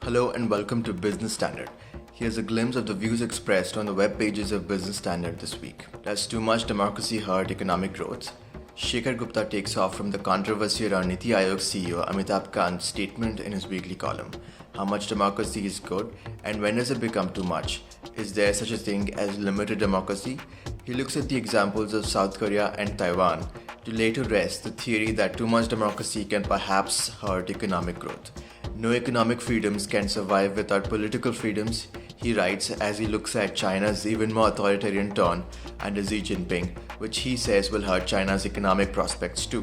Hello and welcome to Business Standard. Here's a glimpse of the views expressed on the web pages of Business Standard this week. Does too much democracy hurt economic growth? Shekhar Gupta takes off from the controversy around Niti Aayog CEO Amitabh Kant's statement in his weekly column. How much democracy is good and when does it become too much? Is there such a thing as limited democracy? He looks at the examples of South Korea and Taiwan to lay to rest the theory that too much democracy can perhaps hurt economic growth. No economic freedoms can survive without political freedoms, he writes as he looks at China's even more authoritarian tone under Xi Jinping, which he says will hurt China's economic prospects too.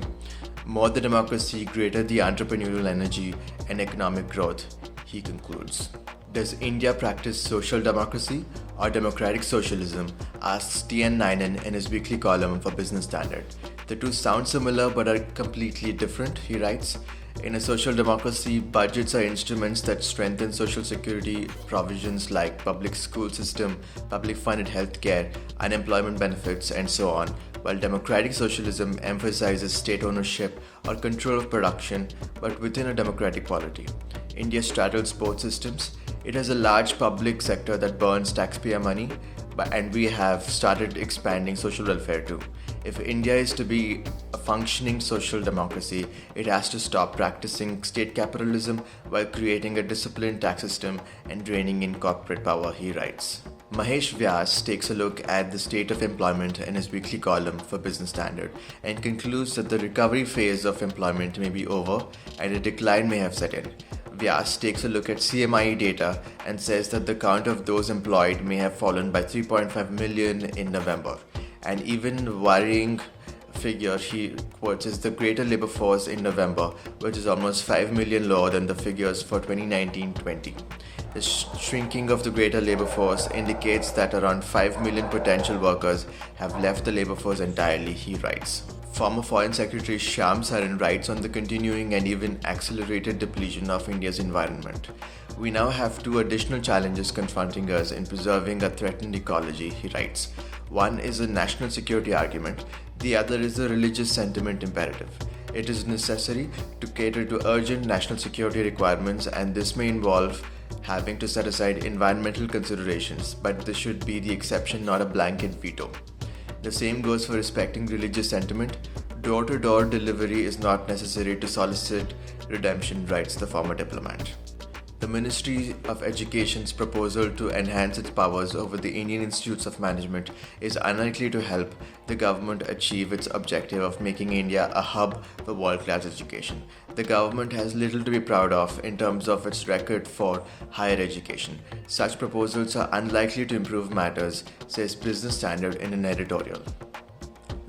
More the democracy, greater the entrepreneurial energy and economic growth, he concludes. Does India practice social democracy or democratic socialism? Asks T.N. Nainen in his weekly column for Business Standard. The two sound similar but are completely different, he writes. In a social democracy, budgets are instruments that strengthen social security provisions like public school system, public funded healthcare, unemployment benefits, and so on, while democratic socialism emphasizes state ownership or control of production, but within a democratic polity. India straddles both systems. It has a large public sector that burns taxpayer money, and we have started expanding social welfare too. If India is to be a functioning social democracy, it has to stop practicing state capitalism while creating a disciplined tax system and reining in corporate power, he writes. Mahesh Vyas takes a look at the state of employment in his weekly column for Business Standard and concludes that the recovery phase of employment may be over and a decline may have set in. Vyas takes a look at CMIE data and says that the count of those employed may have fallen by 3.5 million in November. An even worrying figure he quotes is the greater labor force in November, which is almost 5 million lower than the figures for 2019-20. The shrinking of the greater labor force indicates that around 5 million potential workers have left the labor force entirely, he writes. Former Foreign Secretary Shyam Saran writes on the continuing and even accelerated depletion of India's environment. We now have two additional challenges confronting us in preserving a threatened ecology, he writes. One is a national security argument, the other is a religious sentiment imperative. It is necessary to cater to urgent national security requirements, and this may involve having to set aside environmental considerations, but this should be the exception, not a blanket veto. The same goes for respecting religious sentiment. Door-to-door delivery is not necessary to solicit redemption, writes the former diplomat. The Ministry of Education's proposal to enhance its powers over the Indian Institutes of Management is unlikely to help the government achieve its objective of making India a hub for world-class education. The government has little to be proud of in terms of its record for higher education. Such proposals are unlikely to improve matters, says Business Standard in an editorial.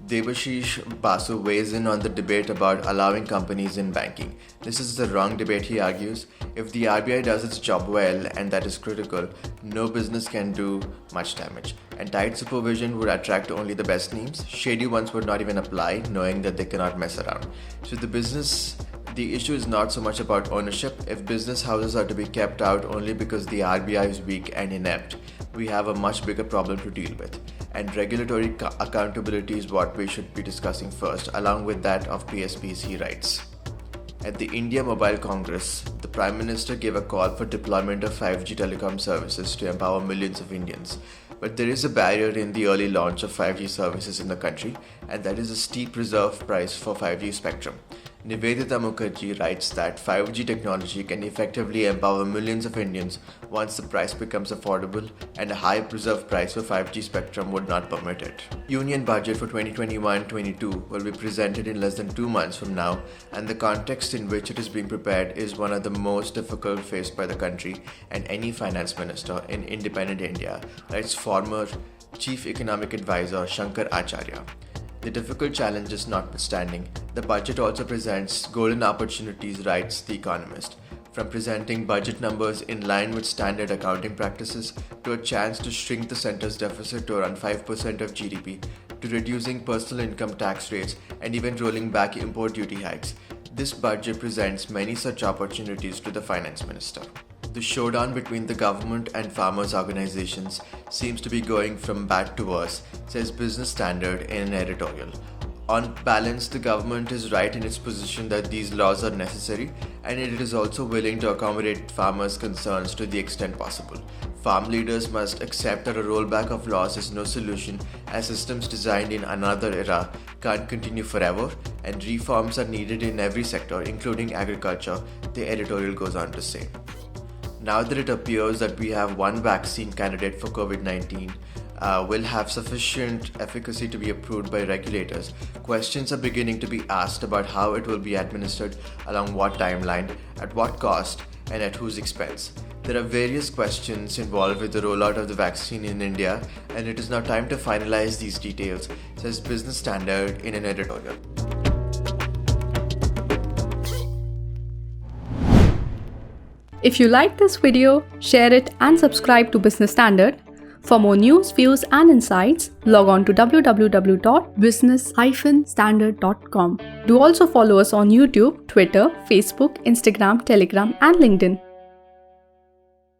Debashish Basu weighs in on the debate about allowing companies in banking. This is the wrong debate, he argues. If the RBI does its job well, and that is critical, no business can do much damage. And tight supervision would attract only the best names. Shady ones would not even apply, knowing that they cannot mess around. So the issue is not so much about ownership. If business houses are to be kept out only because the RBI is weak and inept, we have a much bigger problem to deal with. And regulatory accountability is what we should be discussing first, along with that of PSPs, he writes. At the India Mobile Congress, the Prime Minister gave a call for deployment of 5G telecom services to empower millions of Indians. But there is a barrier in the early launch of 5G services in the country, and that is a steep reserve price for 5G spectrum. Nivedita Mukherjee writes that 5G technology can effectively empower millions of Indians once the price becomes affordable, and a high reserve price for 5G spectrum would not permit it. Union budget for 2021-22 will be presented in less than 2 months from now, and the context in which it is being prepared is one of the most difficult faced by the country and any finance minister in independent India, writes former Chief Economic Advisor Shankar Acharya. The difficult challenges notwithstanding, the budget also presents golden opportunities, writes The Economist. From presenting budget numbers in line with standard accounting practices, to a chance to shrink the centre's deficit to around 5% of GDP, to reducing personal income tax rates and even rolling back import duty hikes, this budget presents many such opportunities to the finance minister. The showdown between the government and farmers' organizations seems to be going from bad to worse, says Business Standard in an editorial. On balance, the government is right in its position that these laws are necessary, and it is also willing to accommodate farmers' concerns to the extent possible. Farm leaders must accept that a rollback of laws is no solution, as systems designed in another era can't continue forever, and reforms are needed in every sector, including agriculture, the editorial goes on to say. Now that it appears that we have one vaccine candidate for COVID-19, will have sufficient efficacy to be approved by regulators, questions are beginning to be asked about how it will be administered, along what timeline, at what cost, and at whose expense. There are various questions involved with the rollout of the vaccine in India, and it is now time to finalize these details, says Business Standard in an editorial. If you like this video, share it and subscribe to Business Standard. For more news, views and insights, log on to www.business-standard.com. Do also follow us on YouTube, Twitter, Facebook, Instagram, Telegram and LinkedIn.